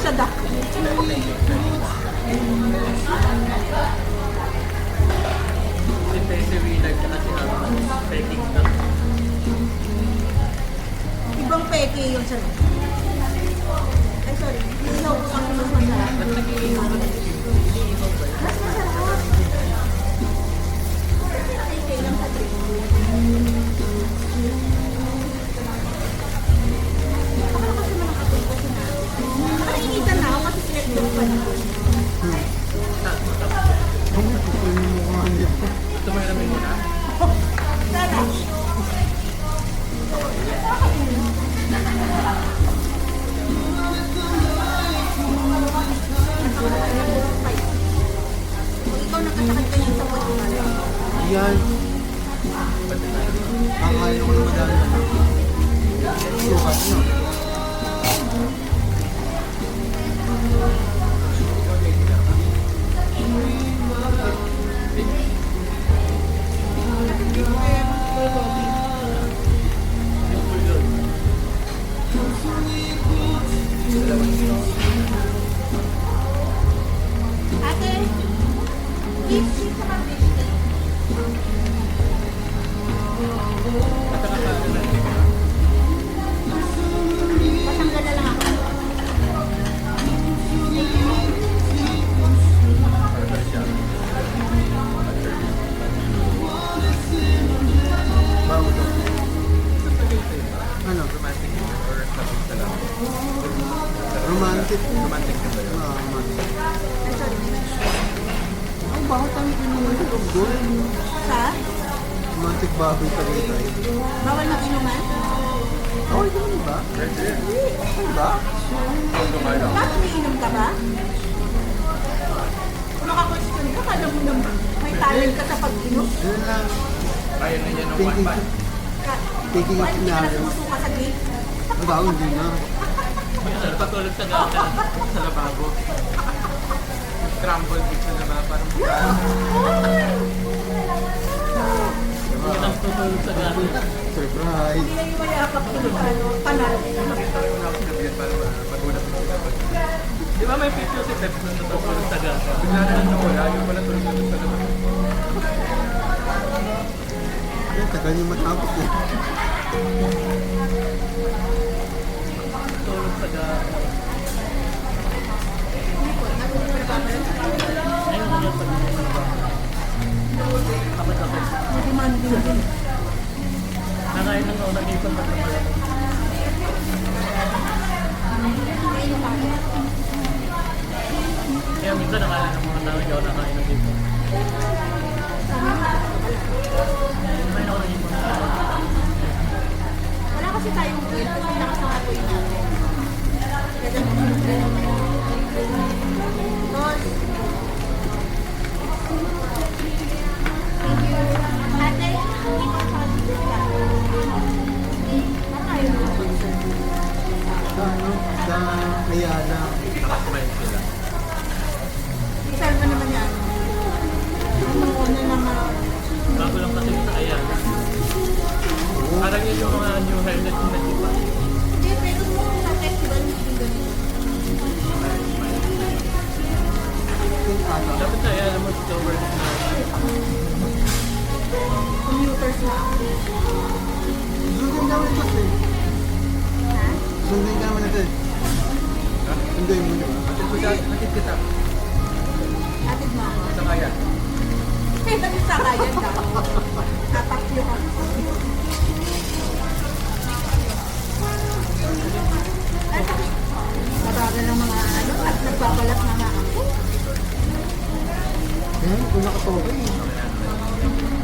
sa dak. Si Winag ka kasi peking na. Ibang peke yung sa dak. Ay, sorry. Hindi ako kung ano mas masarap. Ba't nag-iinom ka ng iniinom ba? Mas masarap. Peke lang sa drink. Akala kasi malakapin ko sinabi. Nakainitan na ako kasi pinag-drink pa na. Tumiramin mo na? Sana. Kung ikaw nakasakit ka niyan sa buwan, Yan. Kakain ako ng madami. Sukat na. ate, please, please, sa kapit. Patanggal na lang ako. Bago to. Ano? Romantic or tapos na lang? Romantic. Romantic na ba yun? Romantic. Ay, sorry. Ang bakit ang inuman ko doon? Sa? Romantic baboy talaga tayo. Bawal mag-inuman? Okay naman ba? Pwede. Okay ba? Kung gumalaw. Bakit may inom ka ba? Kung naka-question ka, kala mo naman. May talent ka sa pag-inom. Yun lang. Kaya na yan ng Thinking, 1-5. taking a Bakit hindi ka na scenario. sumusuka sa gate? Ang tao hindi na. Patulog sa gata sa lababo. Scrambled eggs sa lababo. Parang Walang tutulog sa gata. Surprise. Hindi na yung mayakap ko sa ano, panal. Parang wala akong sabihin para magulat mo sila. Di ba may picture si Peps na tutulog sa gata? Bigla na lang nawala. Yung pala tulog na sa lababo. Ay, tagal yung matapos eh. Tulog sa gata. Ayun na yan pag kapit-kapit. Demanding din. Nakain ng ako nag-ipon pa naman. Kaya minsan nakala ng mga tao hindi ako nakain ng ipon. Kumain ako ng ipon. Wala kasi tayong guilt kasi nakasangapoy natin. Kaya Boss. Thank you. Ate, hindi ko sa Sa ano? Sa Ayala. Nakasmile sila. Saan mo naman yan? Ang una na Bago lang kasi sa ayan. Parang yun yung mga new hairnet na diba? Hindi, pero sa festival hindi ganun. Yung ata. Dapat sa ayan mo towards na Commuters na ako. Sundin ka naman ito eh. Ha? Sundin ka naman ito eh. Sundin mo diba? Matid kita. Atid mo ako. Sa kaya. Eh, ba't yung sakayan daw? Tatakyo ka. Ay, mabagal ng mga ano, at nagbabalat na nga ako. Eh, kung nakatoke eh.